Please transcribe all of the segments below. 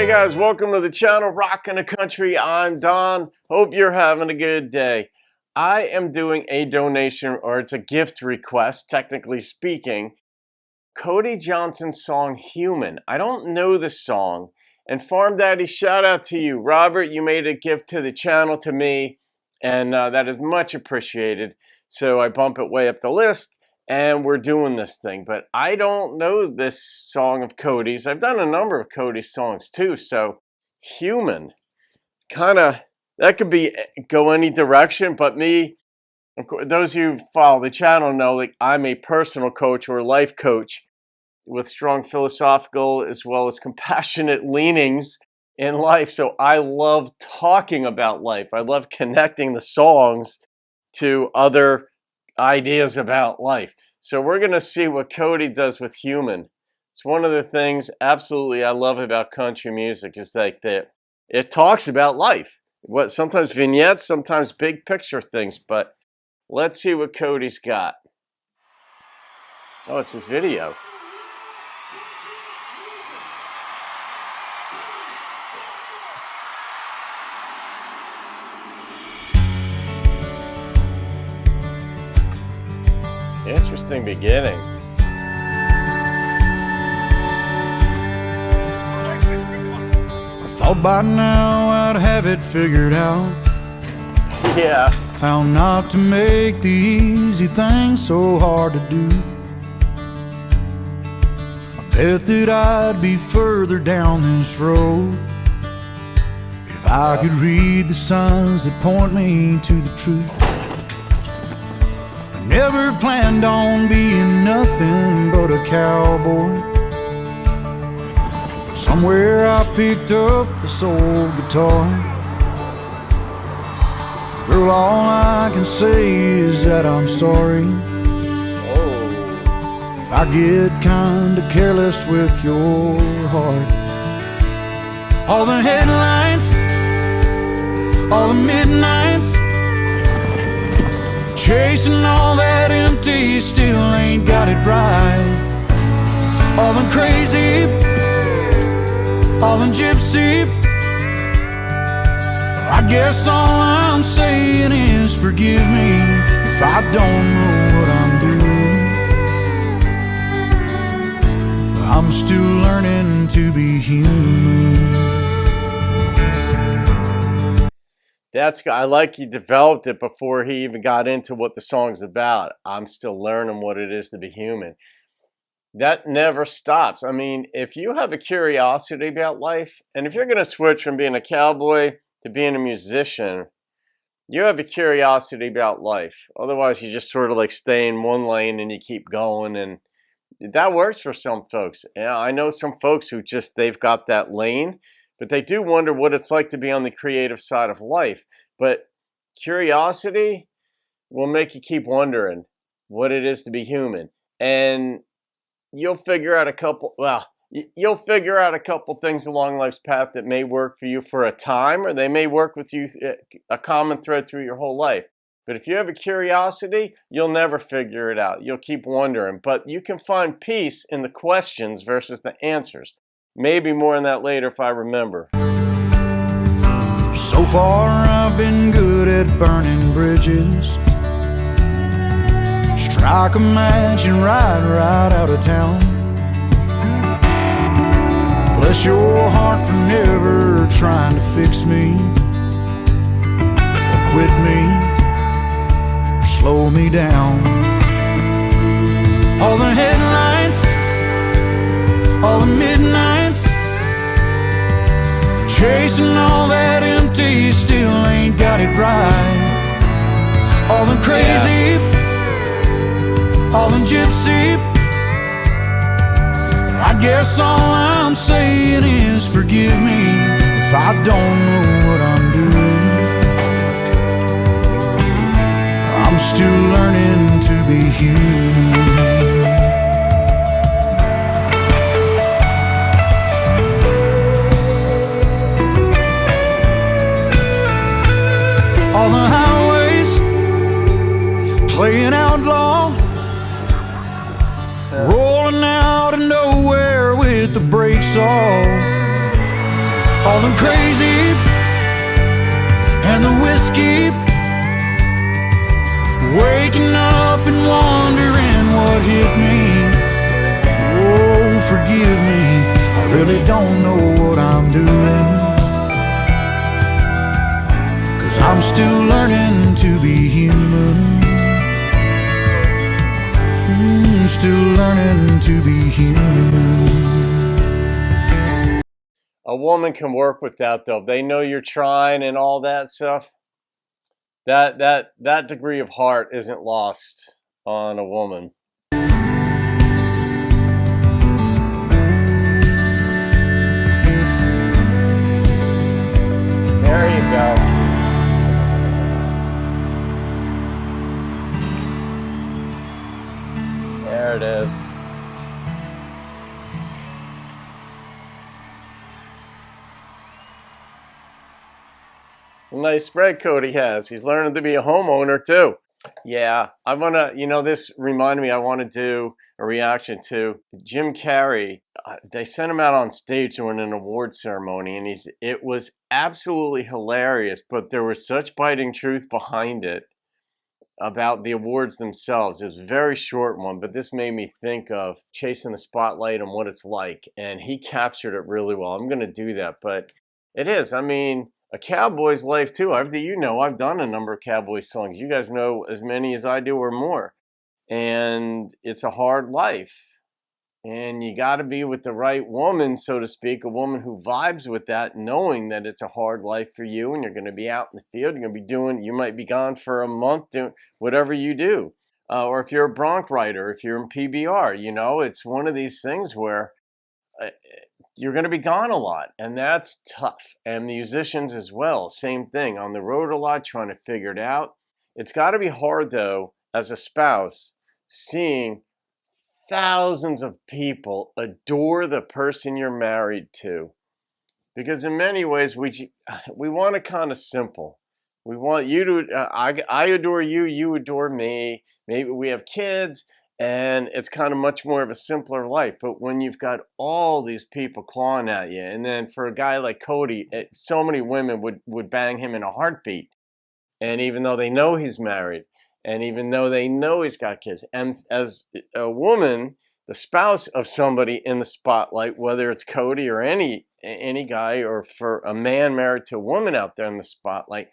guys, welcome to the channel Rockin' the Country. I'm Don. Hope you're having a good day. I am doing a donation, or it's a gift request, technically speaking. Cody Johnson's song, Human. I don't know the song. And Farm Daddy, shout out to you. Robert, you made a gift to the channel to me, and that is much appreciated. So I bump it way up the list, and we're doing this thing. But I don't know this song of Cody's. I've done a number of Cody's songs too, so Human. Kind of, that could be go any direction, but me, of course, those of you who follow the channel know, like, I'm a personal coach or life coach with strong philosophical as well as compassionate leanings in life. So I love talking about life. I love connecting the songs to other ideas about life. So we're going to see what Cody does with Human. It's one of the things absolutely I love about country music is like that it talks about life. What sometimes vignettes, sometimes big picture things, but let's see what Cody's got. Oh, it's his video. Interesting beginning. I thought by now I'd have it figured out. Yeah. How not to make the easy things so hard to do. I bet that I'd be further down this road if I could read the signs that point me to the truth. Never planned on being nothing but a cowboy, but somewhere I picked up this old guitar. Girl, all I can say is that I'm sorry if I get kinda careless with your heart. All the headlights, all the midnights, chasing all that empty, still ain't got it right. All the crazy, all the gypsy, I guess all I'm saying is forgive me if I don't know what I'm doing. I'm still learning to be human. I like he developed it before he even got into what the song's about. I'm still learning what it is to be human. That never stops. I mean, if you have a curiosity about life, and if you're going to switch from being a cowboy to being a musician, you have a curiosity about life. Otherwise, you just sort of like stay in one lane and you keep going. And that works for some folks. Yeah, I know some folks who just, they've got that lane, but they do wonder what it's like to be on the creative side of life. But curiosity will make you keep wondering what it is to be human. And you'll figure out a couple things along life's path that may work for you for a time, or they may work with you, a common thread through your whole life. But if you have a curiosity, you'll never figure it out. You'll keep wondering. But you can find peace in the questions versus the answers. Maybe more on that later if I remember. So far I've been good at burning bridges. Strike a match and ride right out of town. Bless your heart for never trying to fix me, or quit me, or slow me down. All the headlights, all the midnights, chasing all that empty, still ain't got it right. All the crazy, all the gypsy, I guess all I'm saying is forgive me if I don't know what I'm doing. I'm still learning to be human. All the highways playing outlaw, rolling out of nowhere with the brakes off. All them crazy and the whiskey, waking up and wondering what hit me. Oh, forgive me, I really don't know what I'm doing, 'cause I'm still learning to be human. Still learning to be human. A woman can work with that, though. They know you're trying and all that stuff. That degree of heart isn't lost on a woman. There you go. There it is. It's a nice spread Cody has. He's learning to be a homeowner too. Yeah, I want to, this reminded me, I want to do a reaction to Jim Carrey. They sent him out on stage during an award ceremony, and it was absolutely hilarious, but there was such biting truth behind it about the awards themselves. It was a very short one, but this made me think of chasing the spotlight and what it's like, and he captured it really well. I'm going to do that, but it is, a cowboy's life too. I've done a number of cowboy songs. You guys know as many as I do or more. And it's a hard life. And you got to be with the right woman, so to speak, a woman who vibes with that, knowing that it's a hard life for you and you're going to be out in the field. You're going to be you might be gone for a month doing whatever you do. Or if you're a bronc rider, if you're in PBR, it's one of these things where you're going to be gone a lot, and that's tough. And musicians as well, same thing, on the road a lot, trying to figure it out. It's got to be hard, though, as a spouse, seeing thousands of people adore the person you're married to, because in many ways we want it kind of simple. We want you to I adore you, you adore me. Maybe we have kids, and it's kind of much more of a simpler life. But when you've got all these people clawing at you, and then for a guy like Cody, so many women would bang him in a heartbeat. And even though they know he's married, and even though they know he's got kids, and as a woman, the spouse of somebody in the spotlight, whether it's Cody or any guy, or for a man married to a woman out there in the spotlight,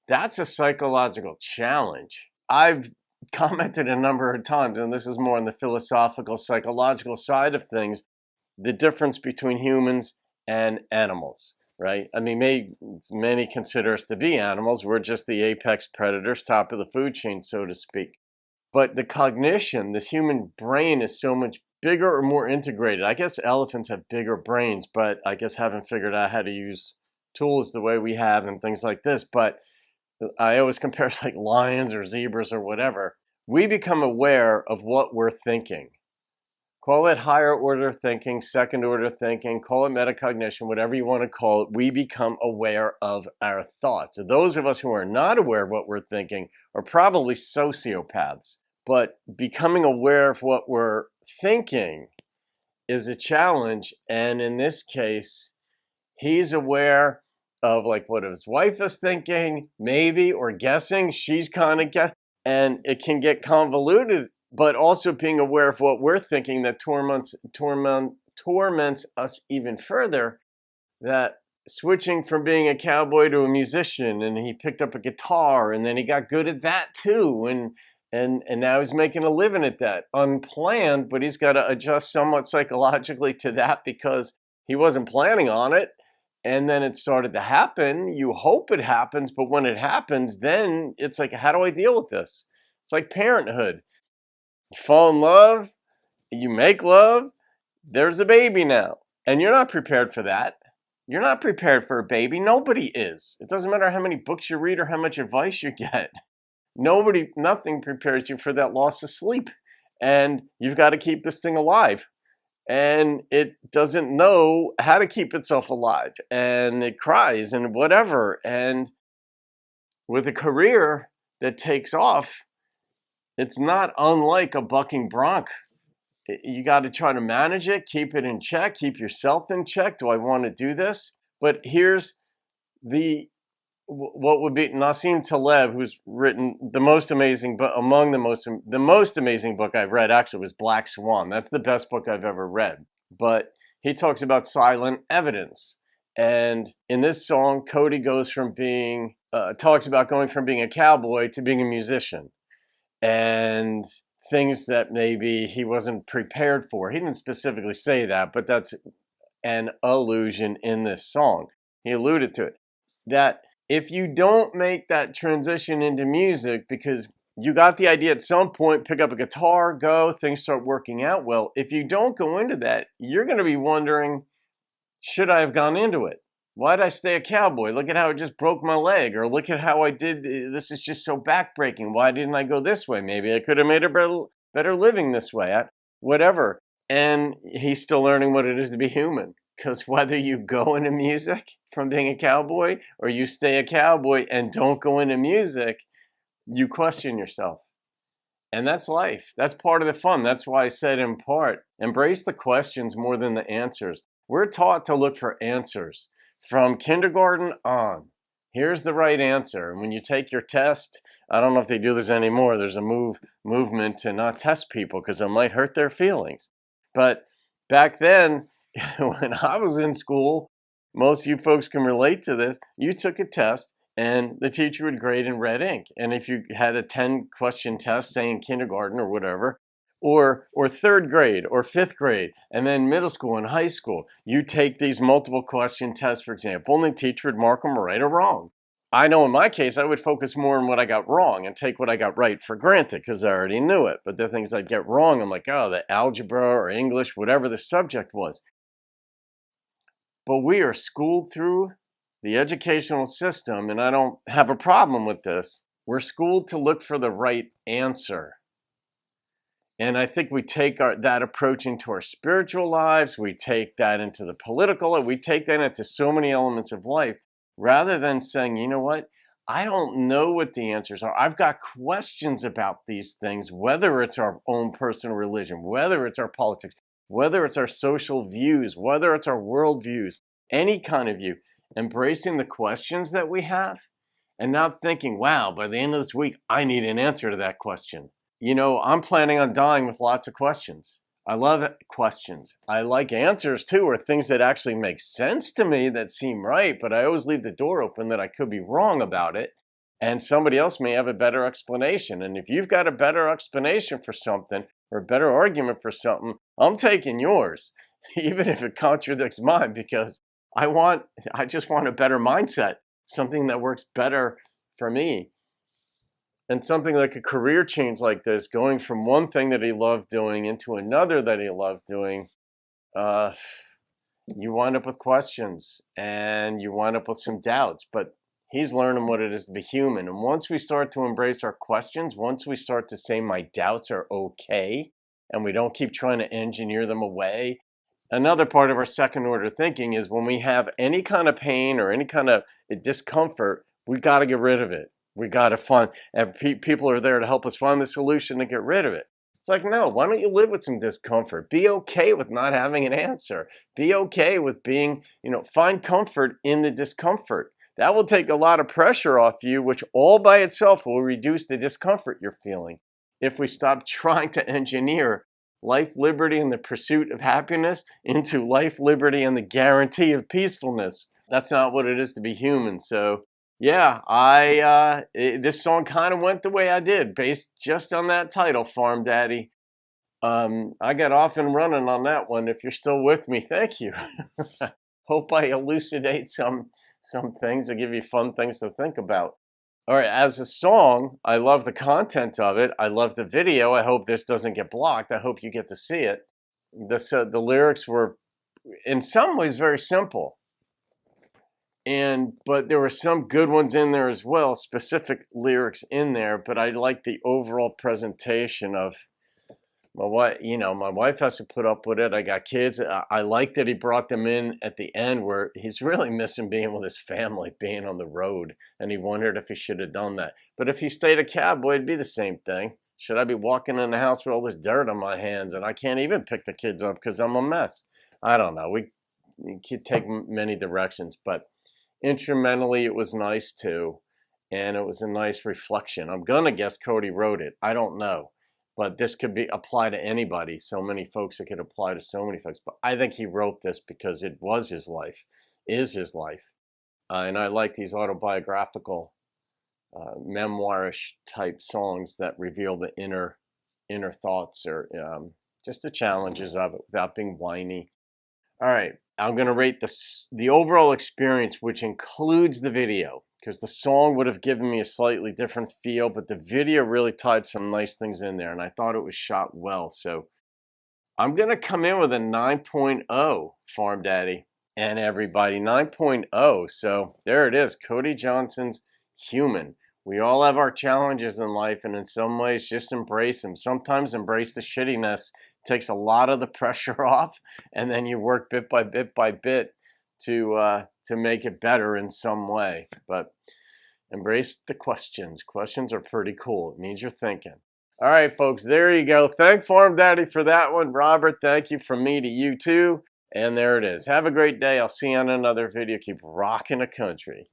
that's a psychological challenge. I've commented a number of times, and this is more on the philosophical, psychological side of things, the difference between humans and animals, right? Many consider us to be animals. We're just the apex predators, top of the food chain, so to speak. But the cognition, the human brain is so much bigger or more integrated. I guess elephants have bigger brains, but I guess haven't figured out how to use tools the way we have and things like this. But I always compare it like lions or zebras or whatever. We become aware of what we're thinking. Call it higher order thinking, second order thinking, call it metacognition, whatever you want to call it. We become aware of our thoughts. And those of us who are not aware of what we're thinking are probably sociopaths. But becoming aware of what we're thinking is a challenge. And in this case, he's aware of like what his wife is thinking, maybe, or guessing. She's kind of guessing, and it can get convoluted. But also being aware of what we're thinking that torments us even further. That switching from being a cowboy to a musician, and he picked up a guitar, and then he got good at that too, and now he's making a living at that, unplanned, but he's got to adjust somewhat psychologically to that because he wasn't planning on it. And then it started to happen. You hope it happens, but when it happens, then it's like, how do I deal with this? It's like parenthood. You fall in love, you make love, there's a baby now. And you're not prepared for that. You're not prepared for a baby. Nobody is. It doesn't matter how many books you read or how much advice you get. Nothing prepares you for that loss of sleep. And you've got to keep this thing alive. And it doesn't know how to keep itself alive. And it cries and whatever. And with a career that takes off, it's not unlike a bucking bronc. You got to try to manage it, keep it in check, keep yourself in check. Do I want to do this? But here's the what would be Nassim Taleb, who's written the most amazing book, among the most amazing book I've read actually was Black Swan. That's the best book I've ever read. But he talks about silent evidence. And in this song, Cody goes from talks about going from being a cowboy to being a musician, and things that maybe he wasn't prepared for. He didn't specifically say that, but that's an allusion in this song. He alluded to it. That if you don't make that transition into music, because you got the idea at some point, pick up a guitar, go, things start working out well. If you don't go into that, you're going to be wondering, should I have gone into it? Why did I stay a cowboy? Look at how it just broke my leg. Or look at how I did. This is just so backbreaking. Why didn't I go this way? Maybe I could have made a better living this way. Whatever. And he's still learning what it is to be human. Because whether you go into music from being a cowboy or you stay a cowboy and don't go into music, you question yourself. And that's life. That's part of the fun. That's why I said in part, embrace the questions more than the answers. We're taught to look for answers from kindergarten on. Here's the right answer. And when you take your test, I don't know if they do this anymore. There's a movement to not test people because it might hurt their feelings. But back then, when I was in school, most of you folks can relate to this. You took a test and the teacher would grade in red ink. And if you had a 10-question test, say in kindergarten or whatever, or third grade or fifth grade, and then middle school and high school, you take these multiple question tests, for example, and the teacher would mark them right or wrong. I know in my case, I would focus more on what I got wrong and take what I got right for granted because I already knew it. But the things I'd get wrong, I'm like, oh, the algebra or English, whatever the subject was. But we are schooled through the educational system, and I don't have a problem with this. We're schooled to look for the right answer. And I think we take that approach into our spiritual lives. We take that into the political. We take that into so many elements of life rather than saying, you know what? I don't know what the answers are. I've got questions about these things, whether it's our own personal religion, whether it's our politics, whether it's our social views, whether it's our world views, any kind of view. Embracing the questions that we have and not thinking, wow, by the end of this week, I need an answer to that question. You know, I'm planning on dying with lots of questions. I love questions. I like answers too, or things that actually make sense to me that seem right, but I always leave the door open that I could be wrong about it. And somebody else may have a better explanation. And if you've got a better explanation for something or a better argument for something, I'm taking yours, even if it contradicts mine, because I just want a better mindset, something that works better for me. And something like a career change like this, going from one thing that he loved doing into another that he loved doing, you wind up with questions and you wind up with some doubts. But he's learning what it is to be human. And once we start to embrace our questions, once we start to say my doubts are okay, and we don't keep trying to engineer them away. Another part of our second order thinking is when we have any kind of pain or any kind of discomfort, we got to get rid of it. We got to find, and people are there to help us find the solution to get rid of it. It's like, no, why don't you live with some discomfort? Be okay with not having an answer. Be okay with being, find comfort in the discomfort. That will take a lot of pressure off you, which all by itself will reduce the discomfort you're feeling. If we stop trying to engineer life, liberty, and the pursuit of happiness into life, liberty, and the guarantee of peacefulness. That's not what it is to be human. So, yeah, this song kind of went the way I did, based just on that title, Farm Daddy. I got off and running on that one. If you're still with me, thank you. Hope I elucidate some things and give you fun things to think about. All right, as a song, I love the content of it. I love the video. I hope this doesn't get blocked. I hope you get to see it. The lyrics were, in some ways, very simple. But there were some good ones in there as well, specific lyrics in there. But I like the overall presentation of my wife has to put up with it. I got kids. I like that he brought them in at the end where he's really missing being with his family, being on the road. And he wondered if he should have done that. But if he stayed a cowboy, it'd be the same thing. Should I be walking in the house with all this dirt on my hands and I can't even pick the kids up because I'm a mess? I don't know. could take many directions, but instrumentally it was nice too, and it was a nice reflection. I'm gonna guess Cody wrote it. I don't know, but this could be apply to anybody. So many folks, it could apply to so many folks. But I think he wrote this because it was his life, is his life, and I like these autobiographical, memoirish type songs that reveal the inner thoughts or just the challenges of it without being whiny. All right, I'm going to rate the overall experience, which includes the video, because the song would have given me a slightly different feel, but the video really tied some nice things in there, and I thought it was shot well. So I'm going to come in with a 9.0, Farm Daddy and everybody. 9.0. So there it is, Cody Johnson's Human. We all have our challenges in life, and in some ways, just embrace them. Sometimes embrace the shittiness. It takes a lot of the pressure off, and then you work bit by bit to make it better in some way. But embrace the questions. Questions are pretty cool. It means you're thinking. All right, folks, there you go. Thank Farm Daddy for that one. Robert, thank you from me to you too. And there it is. Have a great day. I'll see you on another video. Keep rocking the country.